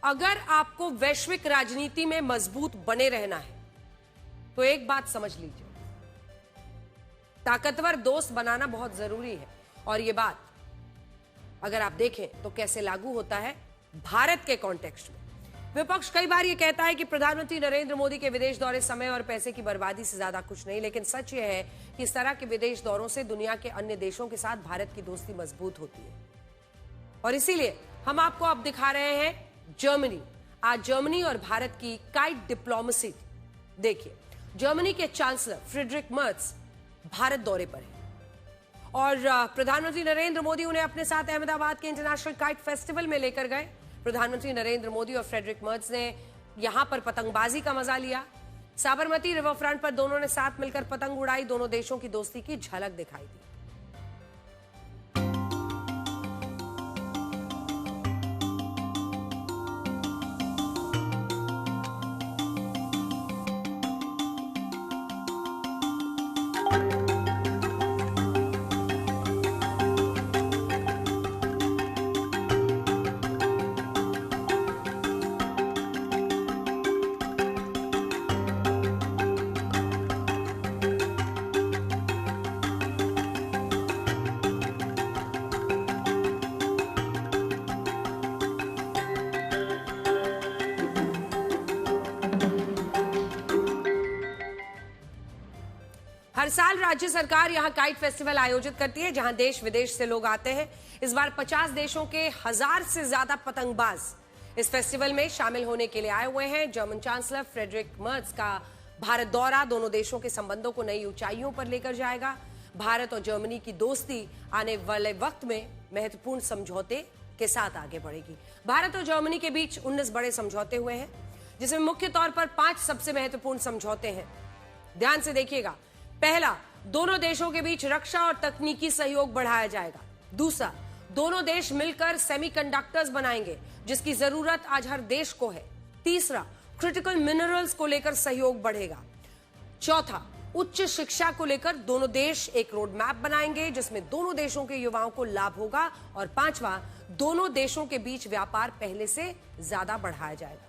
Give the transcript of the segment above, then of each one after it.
अगर आपको वैश्विक राजनीति में मजबूत बने रहना है तो एक बात समझ लीजिए, ताकतवर दोस्त बनाना बहुत जरूरी है। और यह बात अगर आप देखें तो कैसे लागू होता है भारत के कॉन्टेक्स्ट में। विपक्ष कई बार यह कहता है कि प्रधानमंत्री नरेंद्र मोदी के विदेश दौरे समय और पैसे की बर्बादी से ज्यादा कुछ नहीं, लेकिन सच यह है कि इस तरह के विदेश दौरों से दुनिया के अन्य देशों के साथ भारत की दोस्ती मजबूत होती है। और इसीलिए हम आपको अब दिखा रहे हैं जर्मनी। आज जर्मनी और भारत की काइट डिप्लोमेसी देखिए। जर्मनी के चांसलर फ्रेडरिक मर्ज भारत दौरे पर हैं और प्रधानमंत्री नरेंद्र मोदी उन्हें अपने साथ अहमदाबाद के इंटरनेशनल काइट फेस्टिवल में लेकर गए। प्रधानमंत्री नरेंद्र मोदी और फ्रेडरिक मर्ज ने यहां पर पतंगबाजी का मजा लिया। साबरमती रिवर फ्रंट पर दोनों ने साथ मिलकर पतंग उड़ाई। दोनों देशों की दोस्ती की झलक दिखाई दी। हर साल राज्य सरकार यहां काइट फेस्टिवल आयोजित करती है, जहां देश विदेश से लोग आते हैं। इस बार 50 देशों के 1000 से ज्यादा पतंगबाज इस फेस्टिवल में शामिल होने के लिए आए हुए हैं। जर्मन चांसलर फ्रेडरिक मर्ज का भारत दौरा दोनों देशों के संबंधों को नई ऊंचाइयों पर लेकर जाएगा। भारत और जर्मनी की दोस्ती आने वाले वक्त में महत्वपूर्ण समझौते के साथ आगे बढ़ेगी। भारत और जर्मनी के बीच 19 बड़े समझौते हुए हैं, जिसमें मुख्य तौर पर 5 सबसे महत्वपूर्ण समझौते हैं। ध्यान से देखिएगा। पहला, दोनों देशों के बीच रक्षा और तकनीकी सहयोग बढ़ाया जाएगा। दूसरा, दोनों देश मिलकर सेमीकंडक्टर्स बनाएंगे, जिसकी जरूरत आज हर देश को है। तीसरा, क्रिटिकल मिनरल्स को लेकर सहयोग बढ़ेगा। चौथा, उच्च शिक्षा को लेकर दोनों देश एक रोड मैप बनाएंगे, जिसमें दोनों देशों के युवाओं को लाभ होगा। और पांचवा, दोनों देशों के बीच व्यापार पहले से ज्यादा बढ़ाया जाएगा।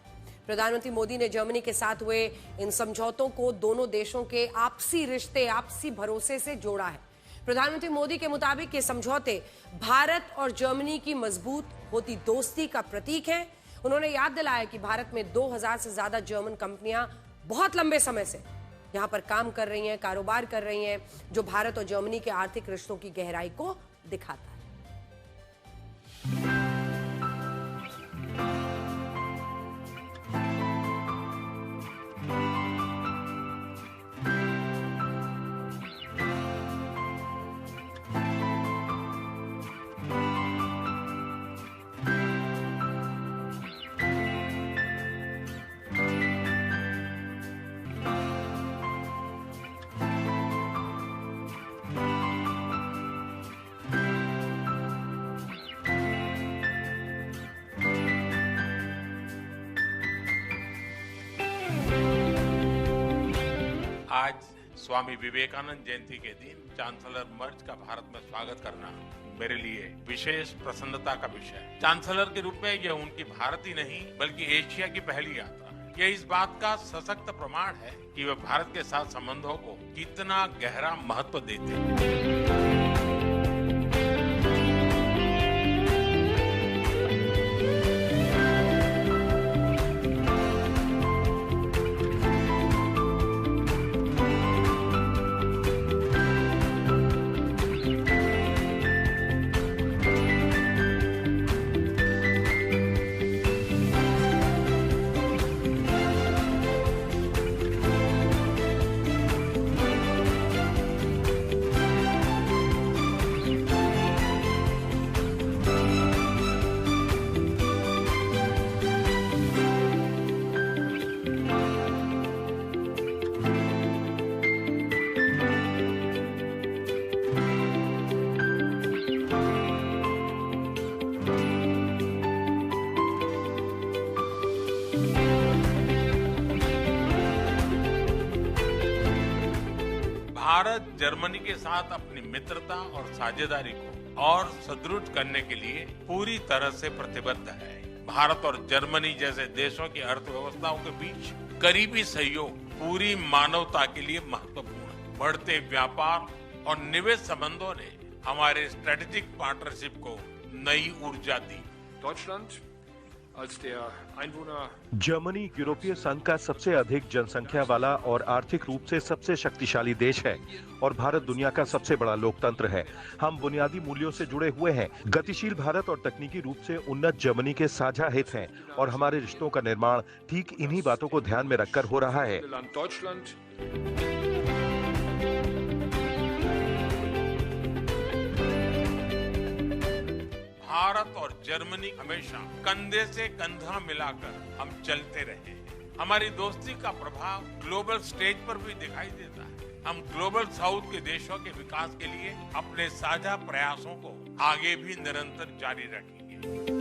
प्रधानमंत्री मोदी ने जर्मनी के साथ हुए इन समझौतों को दोनों देशों के आपसी रिश्ते, आपसी भरोसे से जोड़ा है। प्रधानमंत्री मोदी के मुताबिक ये समझौते भारत और जर्मनी की मजबूत होती दोस्ती का प्रतीक है। उन्होंने याद दिलाया कि भारत में 2000 से ज्यादा जर्मन कंपनियां बहुत लंबे समय से यहां पर काम कर रही हैं, कारोबार कर रही हैं, जो भारत और जर्मनी के आर्थिक रिश्तों की गहराई को दिखाता है। आज स्वामी विवेकानंद जयंती के दिन चांसलर मर्ज का भारत में स्वागत करना मेरे लिए विशेष प्रसन्नता का विषय है। चांसलर के रूप में यह उनकी भारत ही नहीं बल्कि एशिया की पहली यात्रा है। यह इस बात का सशक्त प्रमाण है कि वे भारत के साथ संबंधों को कितना गहरा महत्व देते हैं। भारत जर्मनी के साथ अपनी मित्रता और साझेदारी को और सुदृढ़ करने के लिए पूरी तरह से प्रतिबद्ध है। भारत और जर्मनी जैसे देशों की अर्थव्यवस्थाओं के बीच करीबी सहयोग पूरी मानवता के लिए महत्वपूर्ण है। बढ़ते व्यापार और निवेश संबंधों ने हमारे स्ट्रेटेजिक पार्टनरशिप को नई ऊर्जा दी। जर्मनी यूरोपीय संघ का सबसे अधिक जनसंख्या वाला और आर्थिक रूप से सबसे शक्तिशाली देश है और भारत दुनिया का सबसे बड़ा लोकतंत्र है। हम बुनियादी मूल्यों से जुड़े हुए हैं। गतिशील भारत और तकनीकी रूप से उन्नत जर्मनी के साझा हित हैं और हमारे रिश्तों का निर्माण ठीक इन्हीं बातों को ध्यान में रखकर हो रहा है। भारत और जर्मनी हमेशा कंधे से कंधा मिलाकर हम चलते रहे हैं। हमारी दोस्ती का प्रभाव ग्लोबल स्टेज पर भी दिखाई देता है। हम ग्लोबल साउथ के देशों के विकास के लिए अपने साझा प्रयासों को आगे भी निरंतर जारी रखेंगे।